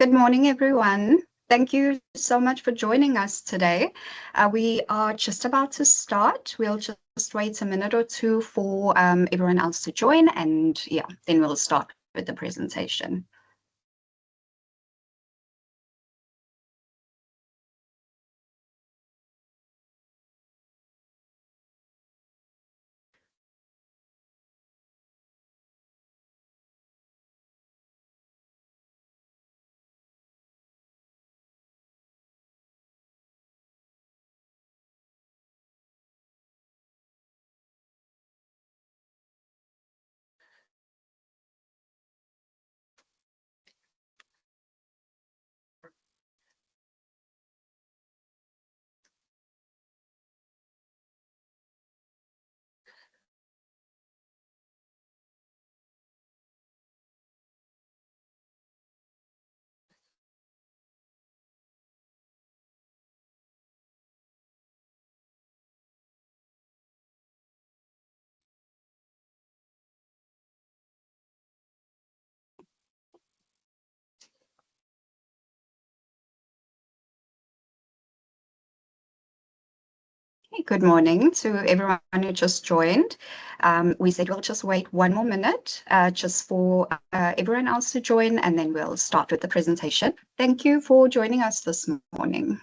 Good morning, everyone. Thank you so much for joining us today. We are just about to start. We'll just wait a minute or two for everyone else to join, and yeah, then we'll start with the presentation. Hey, good morning to everyone who just joined. We said we'll just wait one more minute just for everyone else to join, and then we'll start with the presentation. Thank you for joining us this morning.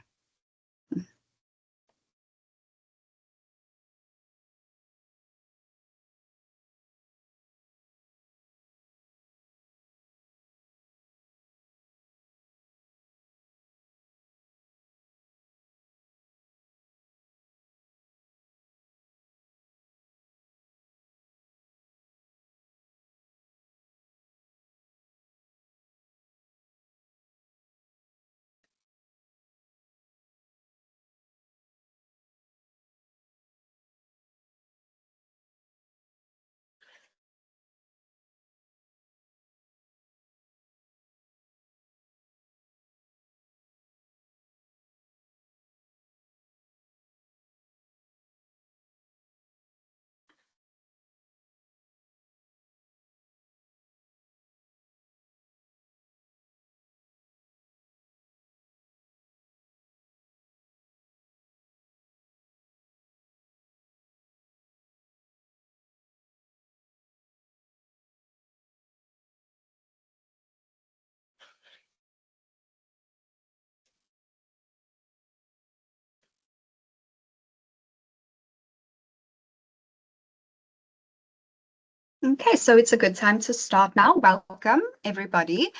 Okay, so it's a good time to start now. Welcome, everybody.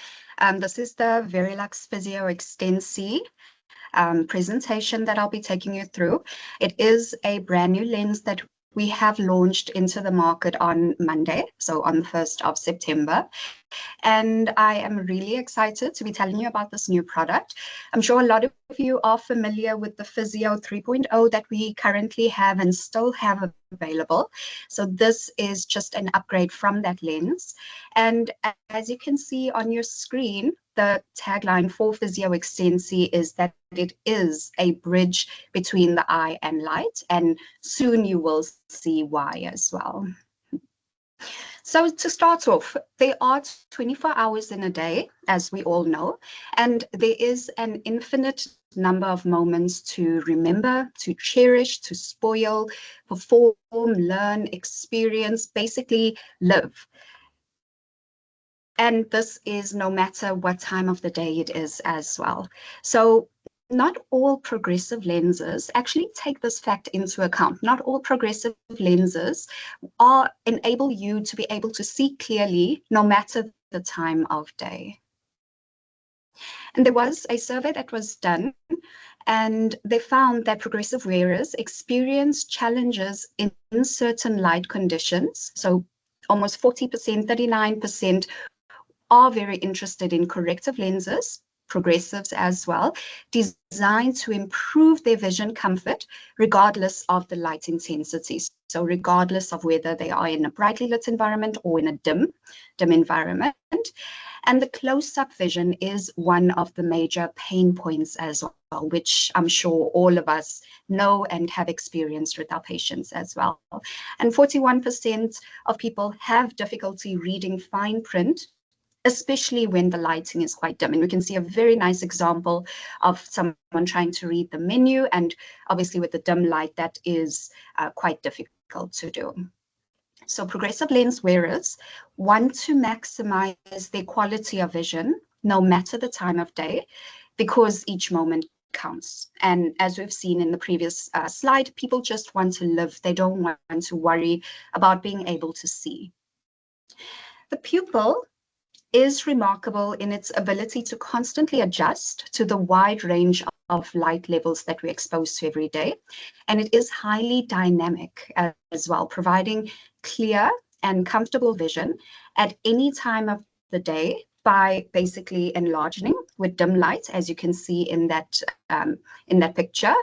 This is the Varilux Physio extensee presentation that I'll be taking you through. It is a brand new lens that we have launched into the market on Monday, so on the 1st of September. And I am really excited to be telling you about this new product. I'm sure a lot of you are familiar with the Physio 3.0 that we currently have and still have available. So this is just an upgrade from that lens. And as you can see on your screen, the tagline for Physio extensee is that it is a bridge between the eye and light, and soon you will see why as well. So to start off, there are 24 hours in a day, as we all know, and there is an infinite number of moments to remember, to cherish, to spoil, perform, learn, experience, basically live. And this is no matter what time of the day it is as well. So not all progressive lenses actually take this fact into account. Not all progressive lenses enable you to be able to see clearly no matter the time of day. And there was a survey that was done, and they found that progressive wearers experience challenges in certain light conditions. So almost 40%, 39% are very interested in corrective lenses, progressives as well, designed to improve their vision comfort regardless of the light intensity. So regardless of whether they are in a brightly lit environment or in a dim environment. And the close-up vision is one of the major pain points as well, which I'm sure all of us know and have experienced with our patients as well. And 41% of people have difficulty reading fine print, especially when the lighting is quite dim. And we can see a very nice example of someone trying to read the menu, and obviously with the dim light, that is quite difficult to do. So progressive lens wearers want to maximize their quality of vision, no matter the time of day, because each moment counts. And as we've seen in the previous slide, people just want to live. They don't want to worry about being able to see. The pupil is remarkable in its ability to constantly adjust to the wide range of light levels that we're exposed to every day. And it is highly dynamic as well, providing clear and comfortable vision at any time of the day by basically enlarging with dim light, as you can see in that picture,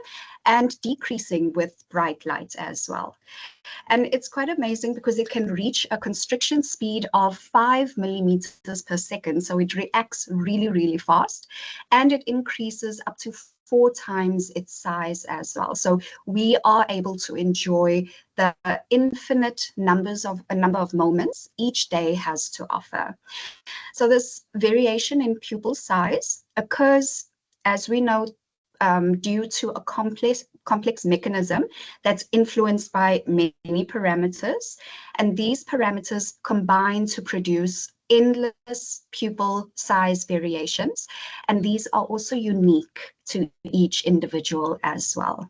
and decreasing with bright light as well. And it's quite amazing because it can reach a constriction speed of 5 millimeters per second. So it reacts really, really fast, and it increases up to 4 times its size as well. So we are able to enjoy the infinite number of moments each day has to offer. So this variation in pupil size occurs, as we know, due to a complex mechanism that's influenced by many parameters. And these parameters combine to produce endless pupil size variations. And these are also unique to each individual as well.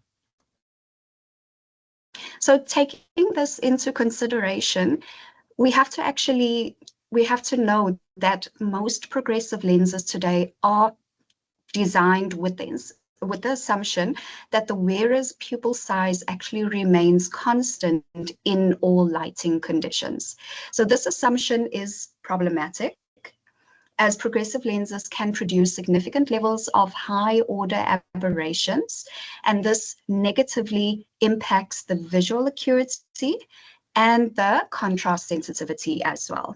So taking this into consideration, we have to know that most progressive lenses today are designed with the assumption that the wearer's pupil size actually remains constant in all lighting conditions. So this assumption is problematic, as progressive lenses can produce significant levels of high order aberrations, and this negatively impacts the visual acuity and the contrast sensitivity as well.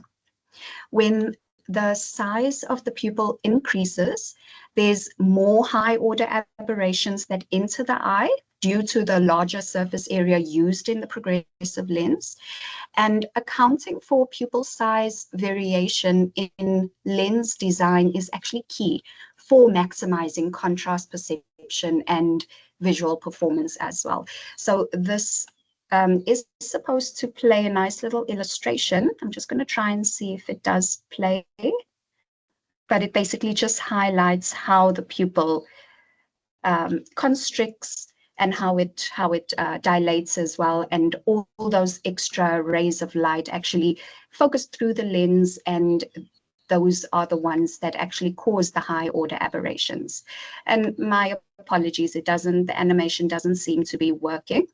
When the size of the pupil increases, there's more high order aberrations that enter the eye due to the larger surface area used in the progressive lens. And accounting for pupil size variation in lens design is actually key for maximizing contrast perception and visual performance as well. So this is supposed to play a nice little illustration. I'm just going to try and see if it does play, but it basically just highlights how the pupil constricts and how it dilates as well, and all those extra rays of light actually focus through the lens, and those are the ones that actually cause the high order aberrations. And my apologies, the animation doesn't seem to be working,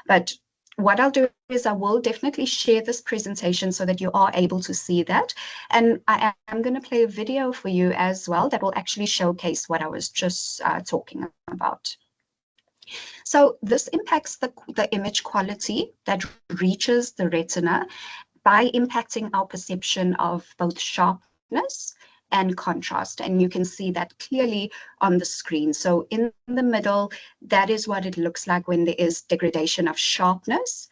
but what I'll do is I will definitely share this presentation so that you are able to see that. And I am going to play a video for you as well that will actually showcase what I was just talking about. So this impacts the image quality that reaches the retina by impacting our perception of both sharpness and contrast. And you can see that clearly on the screen. So in the middle, that is what it looks like when there is degradation of sharpness.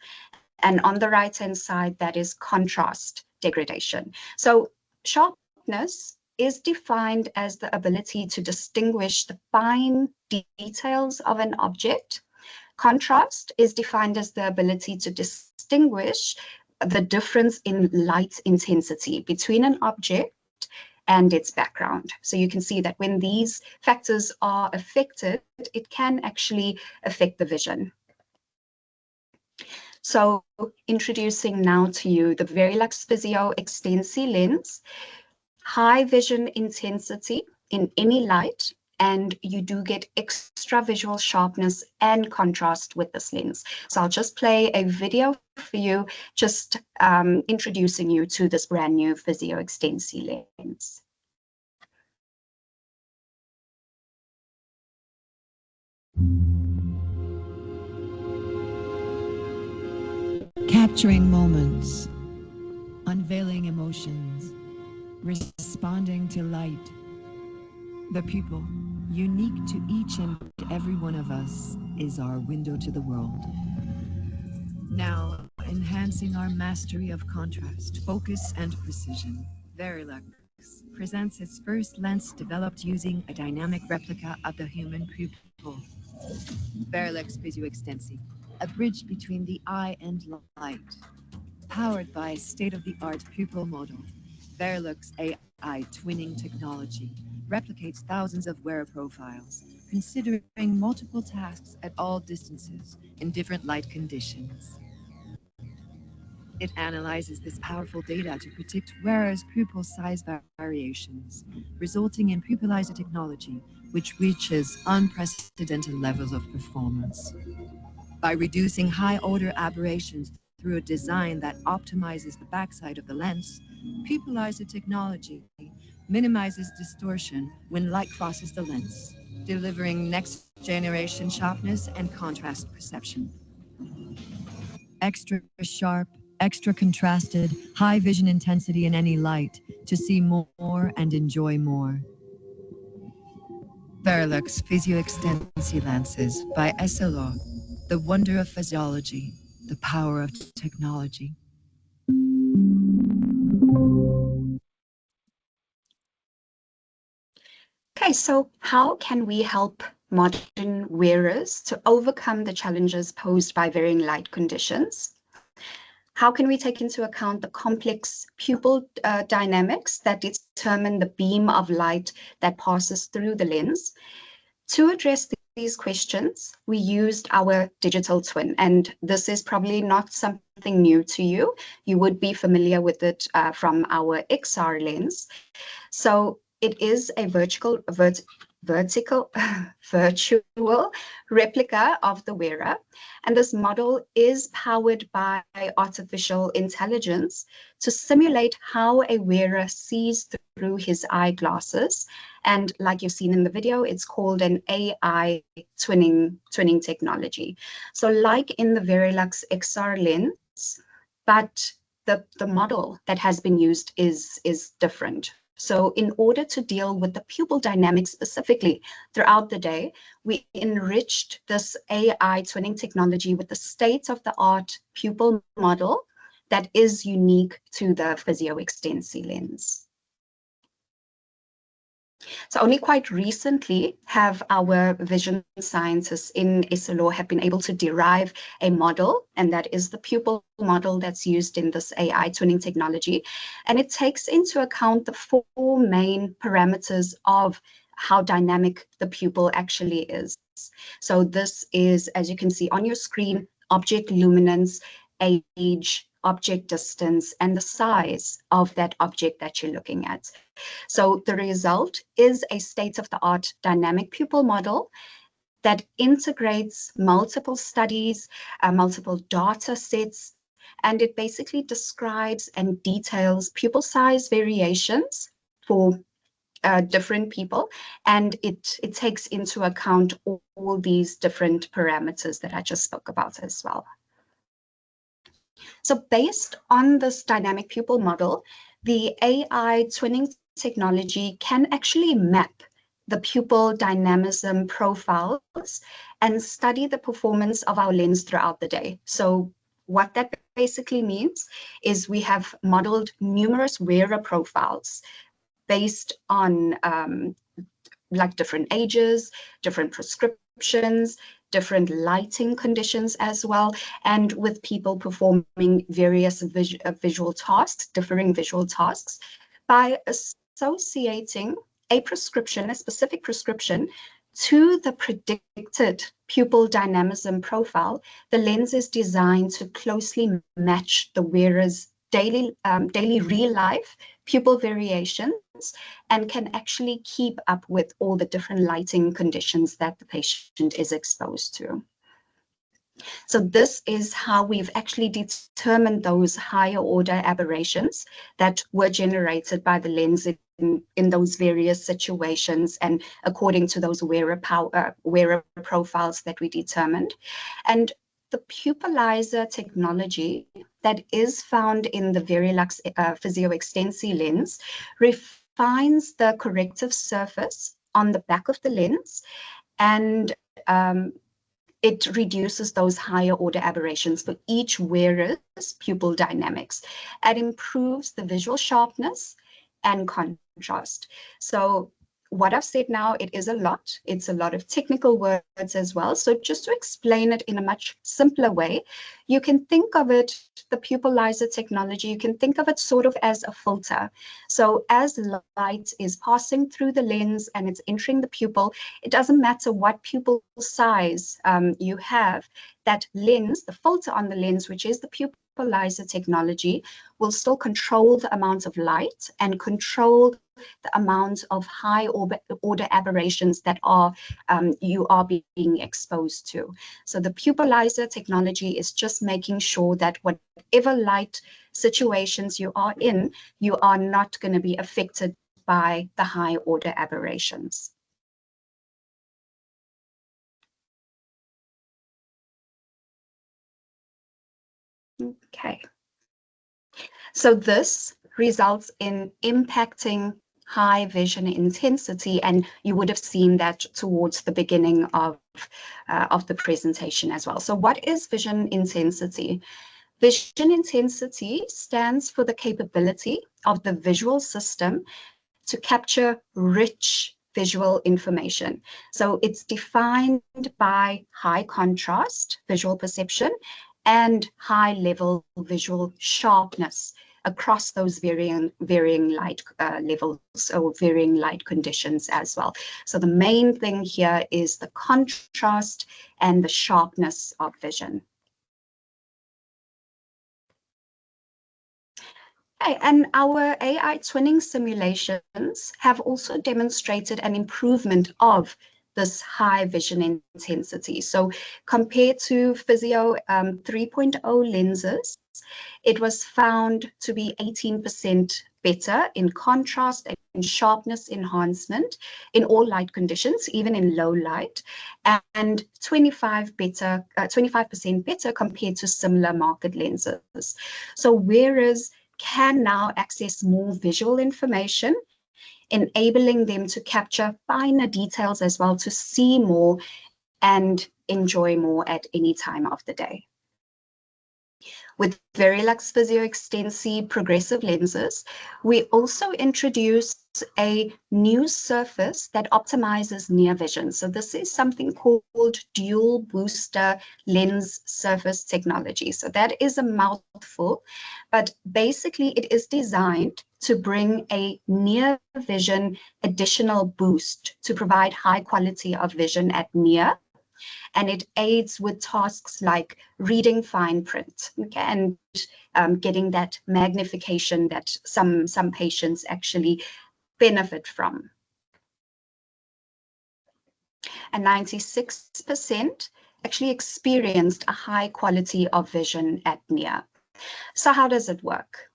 And on the right-hand side, that is contrast degradation. So sharpness is defined as the ability to distinguish the fine details of an object. Contrast is defined as the ability to distinguish the difference in light intensity between an object and its background. So you can see that when these factors are affected, it can actually affect the vision. So introducing now to you the Varilux Physio extensee lens, high vision intensity in any light, and you do get extra visual sharpness and contrast with this lens. So I'll just play a video for you, just introducing you to this brand new Physio extensee lens. Capturing moments, unveiling emotions, responding to light. The pupil, unique to each and every one of us, is our window to the world. Now, enhancing our mastery of contrast, focus, and precision, Varilux presents its first lens developed using a dynamic replica of the human pupil, Varilux Physio extensee, a bridge between the eye and light. Powered by state-of-the-art pupil model, Varilux AI twinning technology replicates thousands of wearer profiles, considering multiple tasks at all distances in different light conditions. It analyzes this powerful data to predict wearers' pupil size variations, resulting in pupilizer technology, which reaches unprecedented levels of performance. By reducing high-order aberrations through a design that optimizes the backside of the lens, pupilizer technology minimizes distortion when light crosses the lens, delivering next-generation sharpness and contrast perception. Extra sharp, extra contrasted, high vision intensity in any light to see more and enjoy more. Varilux Physio extensee lenses by SLO, the wonder of physiology, the power of technology. Okay, so how can we help modern wearers to overcome the challenges posed by varying light conditions? How can we take into account the complex pupil dynamics that determine the beam of light that passes through the lens? To address these questions, we used our digital twin, and this is probably not something new to you. You would be familiar with it from our XR lens. So it is a vertical virtual replica of the wearer, and this model is powered by artificial intelligence to simulate how a wearer sees through his eyeglasses. And like you've seen in the video, it's called an AI twinning technology. So like in the Varilux XR lens, but the model that has been used is different. So in order to deal with the pupil dynamics specifically throughout the day, we enriched this AI twinning technology with the state-of-the-art pupil model that is unique to the Physio extensee lens. So only quite recently have our vision scientists in SLO have been able to derive a model, and that is the pupil model that's used in this AI twinning technology. And it takes into account the four main parameters of how dynamic the pupil actually is. So this is, as you can see on your screen, object luminance, age, object distance, and the size of that object that you're looking at. So the result is a state-of-the-art dynamic pupil model that integrates multiple studies, multiple data sets, and it basically describes and details pupil size variations for different people, and it takes into account all these different parameters that I just spoke about as well. So based on this dynamic pupil model, the AI twinning technology can actually map the pupil dynamism profiles and study the performance of our lens throughout the day. So what that basically means is we have modeled numerous wearer profiles based on like different ages, different prescriptions, different lighting conditions as well, and with people performing various visual tasks, differing visual tasks, by associating a prescription, a specific prescription, to the predicted pupil dynamism profile. The lens is designed to closely match the wearer's daily real life pupil variations and can actually keep up with all the different lighting conditions that the patient is exposed to. So this is how we've actually determined those higher order aberrations that were generated by the lens in those various situations and according to those wearer profiles that we determined. And the pupilizer technology that is found in the Varilux Physio extensee lens refines the corrective surface on the back of the lens, and it reduces those higher order aberrations for each wearer's pupil dynamics. It improves the visual sharpness, and contrast. So what I've said now, it is a lot. It's a lot of technical words as well. So just to explain it in a much simpler way, you can think of it, the pupilizer technology, you can think of it sort of as a filter. So as light is passing through the lens and it's entering the pupil, it doesn't matter what pupil size you have, that lens, the filter on the lens, which is the pupilizer technology, will still control the amount of light and control the amount of high order aberrations that you are being exposed to. So the pupilizer technology is just making sure that whatever light situations you are in, you are not going to be affected by the high order aberrations. Okay. So this results in impacting high vision intensity, and you would have seen that towards the beginning of the presentation as well. So what is vision intensity? Vision intensity stands for the capability of the visual system to capture rich visual information. So it's defined by high contrast visual perception and high level visual sharpness across those varying light levels or varying light conditions as well. So the main thing here is the contrast and the sharpness of vision. Okay, and our AI twinning simulations have also demonstrated an improvement of this high vision intensity. So compared to Physio 3.0 lenses, it was found to be 18% better in contrast and sharpness enhancement in all light conditions, even in low light, and 25% better compared to similar market lenses. So whereas can now access more visual information, enabling them to capture finer details as well, to see more and enjoy more at any time of the day. With Varilux Physio extensee progressive lenses, we also introduce a new surface that optimizes near vision. So this is something called dual booster lens surface technology. So that is a mouthful, but basically it is designed to bring a near vision additional boost to provide high quality of vision at near, and it aids with tasks like reading fine print, okay, and getting that magnification that some patients actually benefit from. And 96% actually experienced a high quality of vision at near. So how does it work?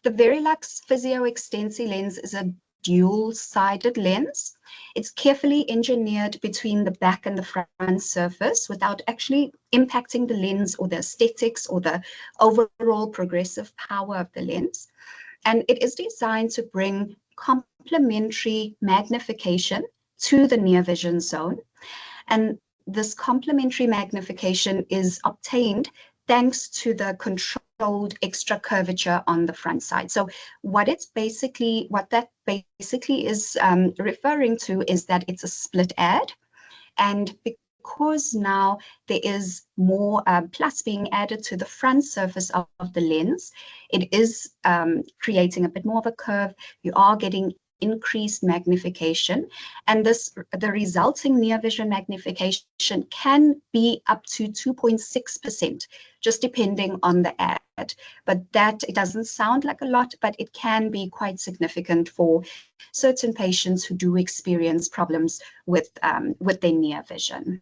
The Varilux Physio extensee lens is a dual-sided lens. It's carefully engineered between the back and the front surface without actually impacting the lens or the aesthetics or the overall progressive power of the lens. And it is designed to bring complementary magnification to the near vision zone. And this complementary magnification is obtained thanks to the controlled extra curvature on the front side. So what that basically is referring to is that it's a split add, and because now there is more plus being added to the front surface of the lens, it is creating a bit more of a curve. You are getting increased magnification, and the resulting near vision magnification can be up to 2.6%, just depending on the ad. But that, it doesn't sound like a lot, but it can be quite significant for certain patients who do experience problems with their near vision.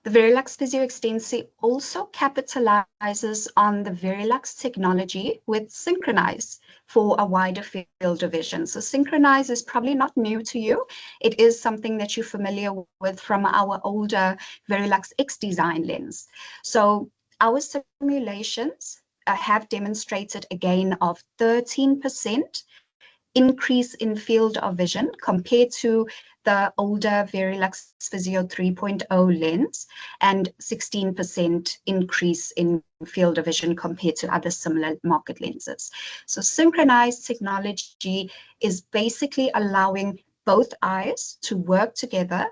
The Varilux Physio extensee also capitalizes on the Varilux technology with Synchronize for a wider field of vision. So Synchronize is probably not new to you. It is something that you're familiar with from our older Varilux X design lens. So our simulations have demonstrated a gain of 13% increase in field of vision compared to the older Varilux Physio 3.0 lens, and 16% increase in field of vision compared to other similar market lenses. So synchronized technology is basically allowing both eyes to work together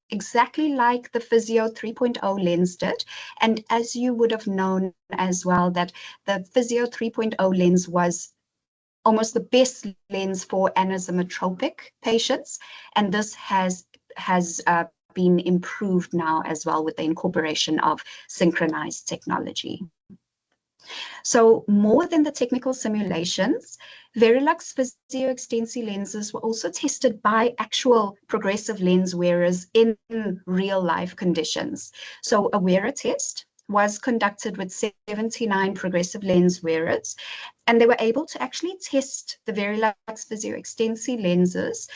exactly like the Physio 3.0 lens did. And as you would have known as well, that the Physio 3.0 lens was almost the best lens for anisometropic patients, and this has been improved now as well with the incorporation of synchronized technology. So more than the technical simulations, Varilux Physio extensee lenses were also tested by actual progressive lens wearers in real life conditions. So a wearer test was conducted with 79 progressive lens wearers, and they were able to actually test the Varilux Physio extensee lenses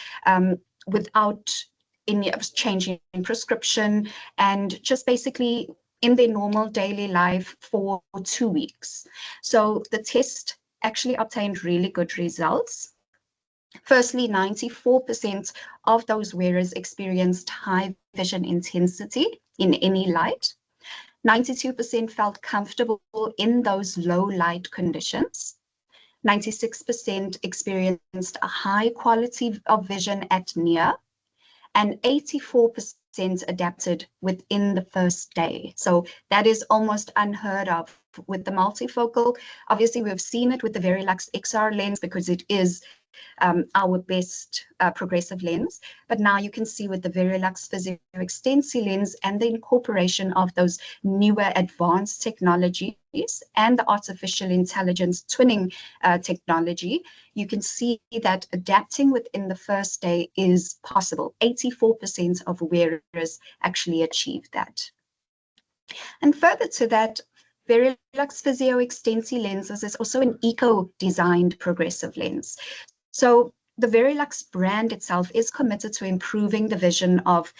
without any change in prescription, and just basically in their normal daily life for 2 weeks. So the test actually obtained really good results. Firstly, 94% of those wearers experienced high vision intensity in any light. 92% felt comfortable in those low light conditions. 96% experienced a high quality of vision at near, and 84% adapted within the first day. So that is almost unheard of with the multifocal. Obviously, we've seen it with the Varilux XR lens because it is our best progressive lens. But now you can see with the Varilux Physio extensee lens and the incorporation of those newer advanced technologies and the artificial intelligence twinning technology, you can see that adapting within the first day is possible. 84% of wearers actually achieved that. And further to that, Varilux Physio extensee lenses is also an eco-designed progressive lens. So the Varilux brand itself is committed to improving the vision of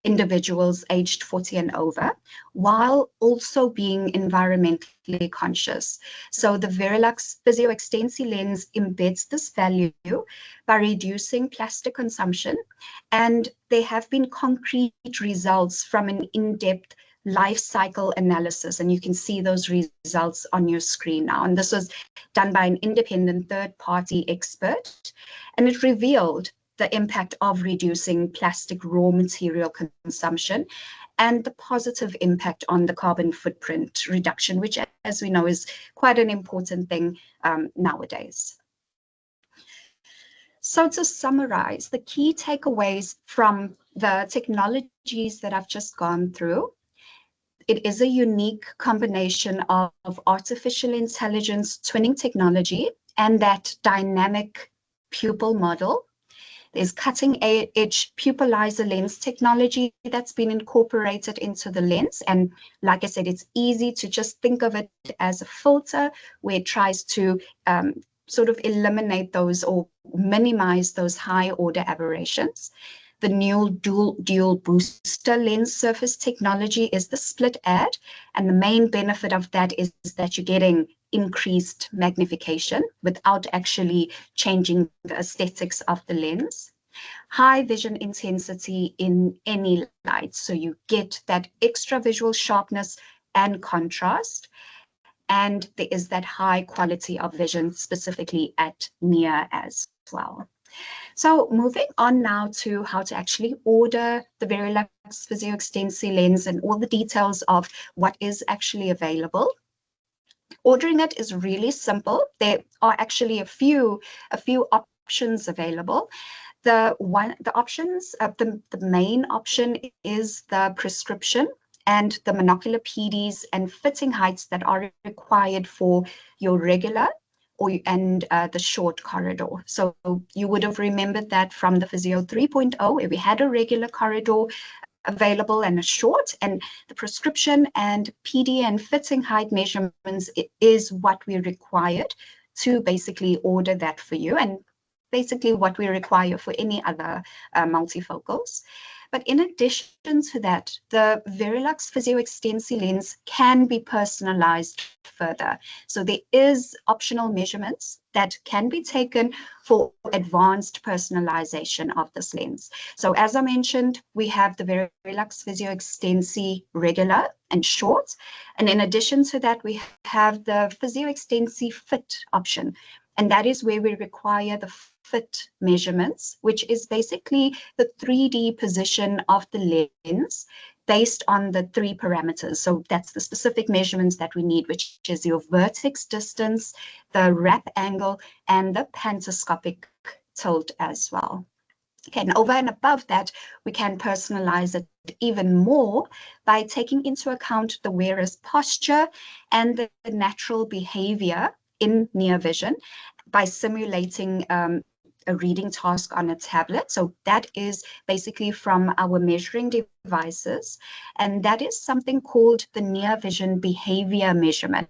individuals aged 40 and over, while also being environmentally conscious. So the Varilux Physio extensee lens embeds this value by reducing plastic consumption, and there have been concrete results from an in-depth life cycle analysis, and you can see those results on your screen now. And this was done by an independent third-party expert, and it revealed the impact of reducing plastic raw material consumption and the positive impact on the carbon footprint reduction, which, as we know, is quite an important thing nowadays. So to summarize, the key takeaways from the technologies that I've just gone through: it is a unique combination of artificial intelligence twinning technology and that dynamic pupil model. There's cutting-edge pupillizer lens technology that's been incorporated into the lens. And like I said, it's easy to just think of it as a filter where it tries to sort of eliminate those or minimize those high-order aberrations. The new dual booster lens surface technology is the split add, and the main benefit of that is that you're getting increased magnification without actually changing the aesthetics of the lens. High vision intensity in any light, so you get that extra visual sharpness and contrast, and there is that high quality of vision specifically at near as well. So moving on now to how to actually order the Varilux Physio extensee lens and all the details of what is actually available. Ordering it is really simple. There are actually a few options available. The main option is the prescription and the monocular PDs and fitting heights that are required for your regular and the short corridor. So you would have remembered that from the Physio 3.0, where we had a regular corridor available and a short, and the prescription and PD and fitting height measurements is what we required to basically order that for you, and basically what we require for any other multifocals. But in addition to that, the Varilux Physio extensee lens can be personalized further. So there is optional measurements that can be taken for advanced personalization of this lens. So as I mentioned, we have the Varilux Physio extensee regular and short. And in addition to that, we have the Physio extensee fit option. And that is where we require the fit measurements, which is basically the 3D position of the lens based on the 3 parameters. So that's the specific measurements that we need, which is your vertex distance, the wrap angle, and the pantoscopic tilt as well. Okay, and over and above that, we can personalize it even more by taking into account the wearer's posture and the natural behavior in near vision by simulating a reading task on a tablet. So that is basically from our measuring devices, and that is something called the near vision behavior measurement.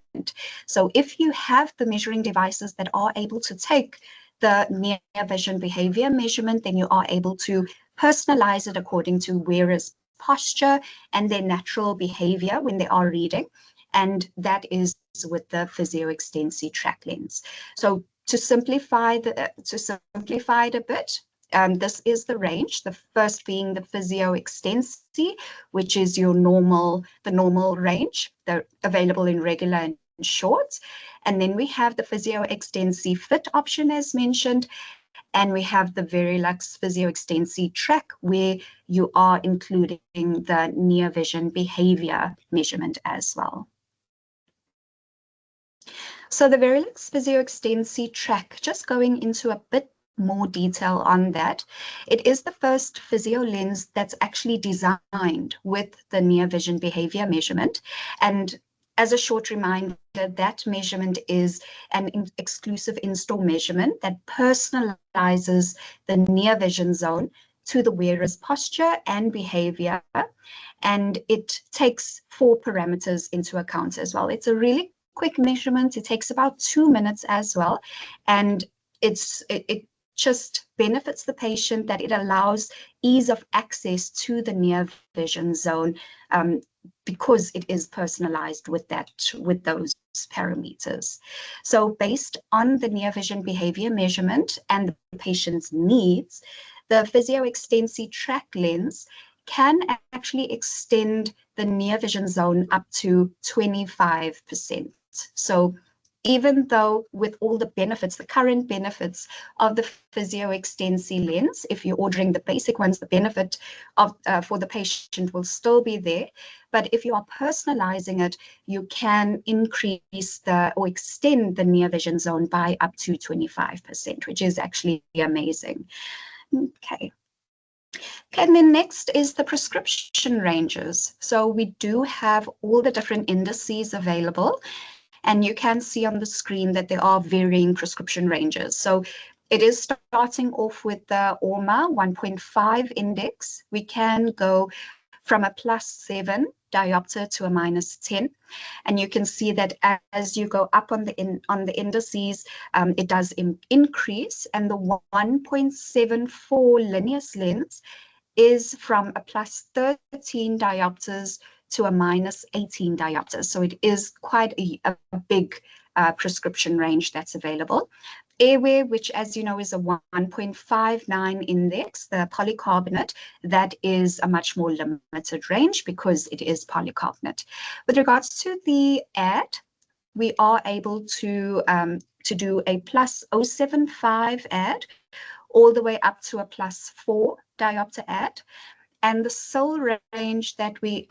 So if you have the measuring devices that are able to take the near vision behavior measurement, then you are able to personalize it according to wearer's posture and their natural behavior when they are reading. And that is with the Physio extensee track lens. So to simplify it a bit, this is the range. The first being the Physio extensee, which is the normal range, available in regular and short. And then we have the Physio extensee fit option, as mentioned, and we have the Varilux Physio extensee track, where you are including the near vision behavior measurement as well. So the Varilux Physio extensee track, just going into a bit more detail on that, it is the first physio lens that's actually designed with the near vision behavior measurement. And as a short reminder, that measurement is an exclusive install measurement that personalizes the near vision zone to the wearer's posture and behavior. And it takes 4 parameters into account as well. It's a really quick measurement. It takes about 2 minutes as well. And it just benefits the patient that it allows ease of access to the near vision zone because it is personalized with those parameters. So based on the near vision behavior measurement and the patient's needs, the Physio extensee track lens can actually extend the near vision zone up to 25%. So even though with all the benefits, the current benefits of the Physio extensee lens, if you're ordering the basic ones, the benefit of for the patient will still be there. But if you are personalizing it, you can increase or extend the near vision zone by up to 25%, which is actually amazing. Okay. And then next is the prescription ranges. So we do have all the different indices available, and you can see on the screen that there are varying prescription ranges. So it is starting off with the ORMA 1.5 index. We can go from a +7 diopter to a -10. And you can see that as you go up on the indices, it does increase. And the 1.74 Linneus lens is from a +13 diopters to a -18 diopters. So it is quite a big prescription range that's available. Airway, which as you know is a 1.59 index, the polycarbonate, that is a much more limited range because it is polycarbonate. With regards to the ad, we are able to do a +0.75 ad all the way up to a +4 diopter ad. And the sole range that we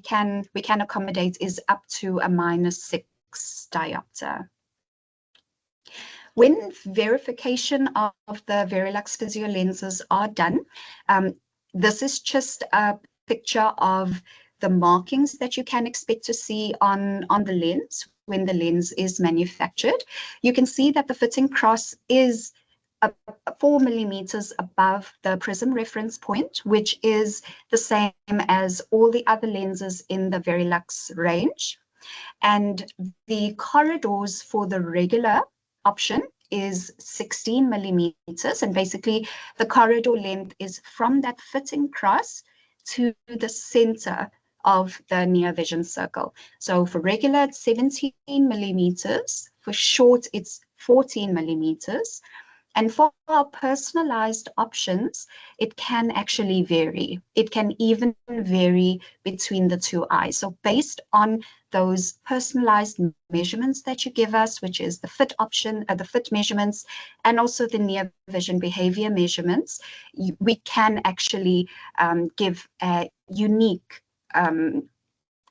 can accommodate is up to a -6 diopter. When verification of the Varilux Physio lenses are done, this is just a picture of the markings that you can expect to see on the lens when the lens is manufactured. You can see that the fitting cross is 4 millimeters above the prism reference point, which is the same as all the other lenses in the Varilux range. And the corridors for the regular option is 16 millimeters. And basically the corridor length is from that fitting cross to the center of the near vision circle. So for regular, it's 17 millimeters. For short, it's 14 millimeters. And for our personalized options, it can actually vary. It can even vary between the two eyes. So based on those personalized measurements that you give us, which is the fit option, the fit measurements, and also the near vision behavior measurements, we can actually give a unique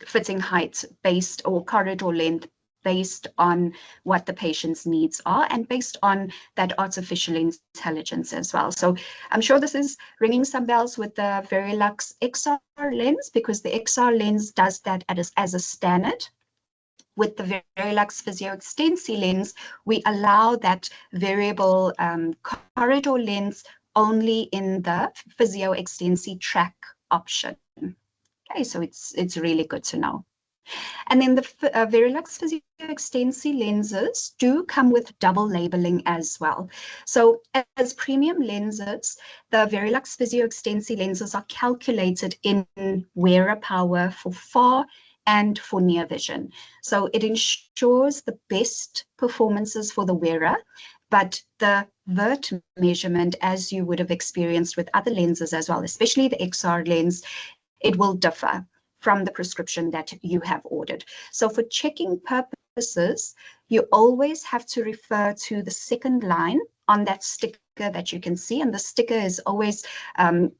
fitting height based, or corridor length, based on what the patient's needs are and based on that artificial intelligence as well. So I'm sure this is ringing some bells with the Varilux XR lens, because the XR lens does that as a standard. With the Varilux Physio extensee lens, we allow that variable corridor length only in the Physio extensee track option. Okay, so it's really good to know. And then the Varilux Physio extensee lenses do come with double labeling as well. So as premium lenses, the Varilux Physio extensee lenses are calculated in wearer power for far and for near vision. So it ensures the best performances for the wearer, but the vert measurement, as you would have experienced with other lenses as well, especially the XR lens, it will differ from the prescription that you have ordered. So for checking purposes, you always have to refer to the second line on that sticker that you can see, and the sticker is always,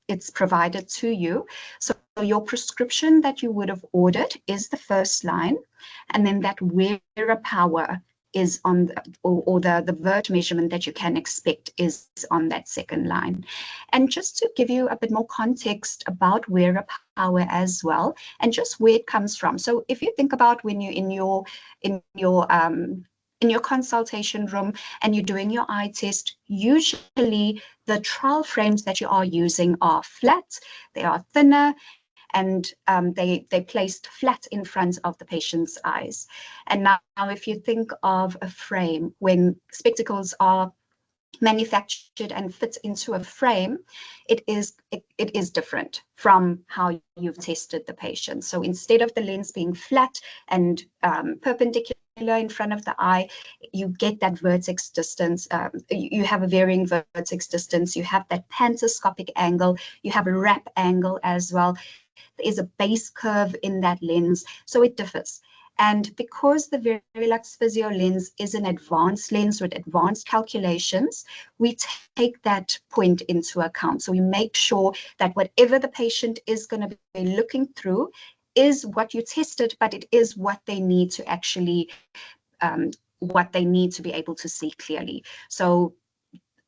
it's provided to you. So your prescription that you would have ordered is the first line, and then that wearer power is on the, or the vert measurement that you can expect is on that second line. And just to give you a bit more context about wearer power as well, and just where it comes from. So if you think about when you're in your consultation room and you're doing your eye test, usually the trial frames that you are using are flat, they are thinner, and they're placed flat in front of the patient's eyes. And now if you think of a frame, when spectacles are manufactured and fit into a frame, it is different from how you've tested the patient. So instead of the lens being flat and perpendicular in front of the eye, you get that vertex distance. You have a varying vertex distance. You have that pantoscopic angle. You have a wrap angle as well. There is a base curve in that lens, so it differs. And because the Varilux Physio lens is an advanced lens with advanced calculations, we take that point into account. So we make sure that whatever the patient is going to be looking through is what you tested, but it is what they need to actually, what they need to be able to see clearly. So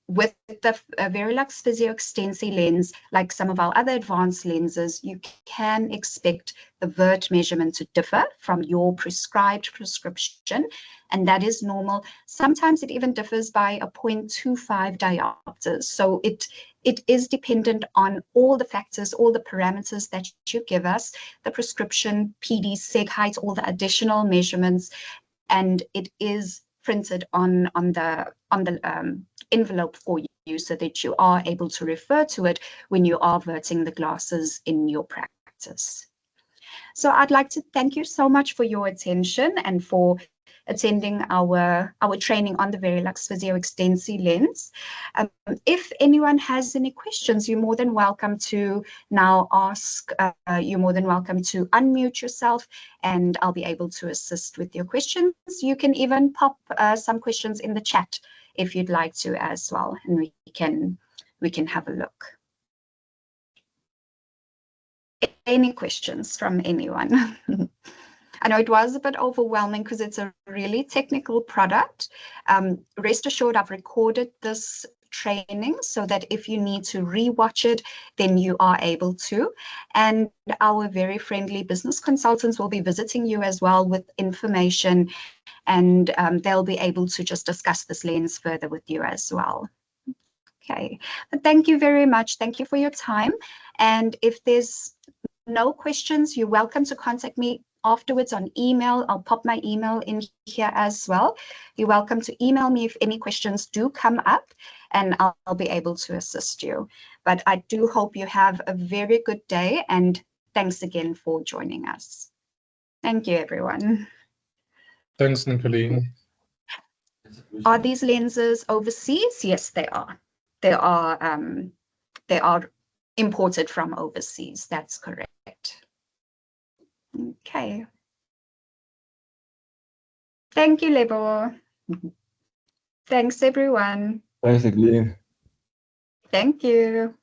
with the Varilux Physio extensee lens, like some of our other advanced lenses, you can expect the vert measurement to differ from your prescribed prescription, and that is normal. Sometimes it even differs by a 0.25 diopters. So it is dependent on all the factors, all the parameters that you give us, the prescription, PD, seg height, all the additional measurements, and it is printed on the envelope for you, so that you are able to refer to it when you are verting the glasses in your practice. So I'd like to thank you so much for your attention and for attending our training on the Varilux Physio extensee lens. If anyone has any questions, you're more than welcome to now ask. You're more than welcome to unmute yourself, and I'll be able to assist with your questions. You can even pop some questions in the chat if you'd like to as well, and we can have a look. Any questions from anyone? I know it was a bit overwhelming because it's a really technical product. Rest assured, I've recorded this training so that if you need to rewatch it, then you are able to. And our very friendly business consultants will be visiting you as well with information, and they'll be able to just discuss this lens further with you as well. Okay, but thank you very much. Thank you for your time. And if there's no questions, you're welcome to contact me afterwards on email. I'll pop my email in here as well. You're welcome to email me if any questions do come up, and I'll be able to assist you. But I do hope you have a very good day, and thanks again for joining us. Thank you, everyone. Thanks, Nicolene. Are these lenses overseas? Yes, they are. They are imported from overseas. That's correct. Okay. Thank you, Lebo. Thanks, everyone. Thanks, Jacqueline. Thank you.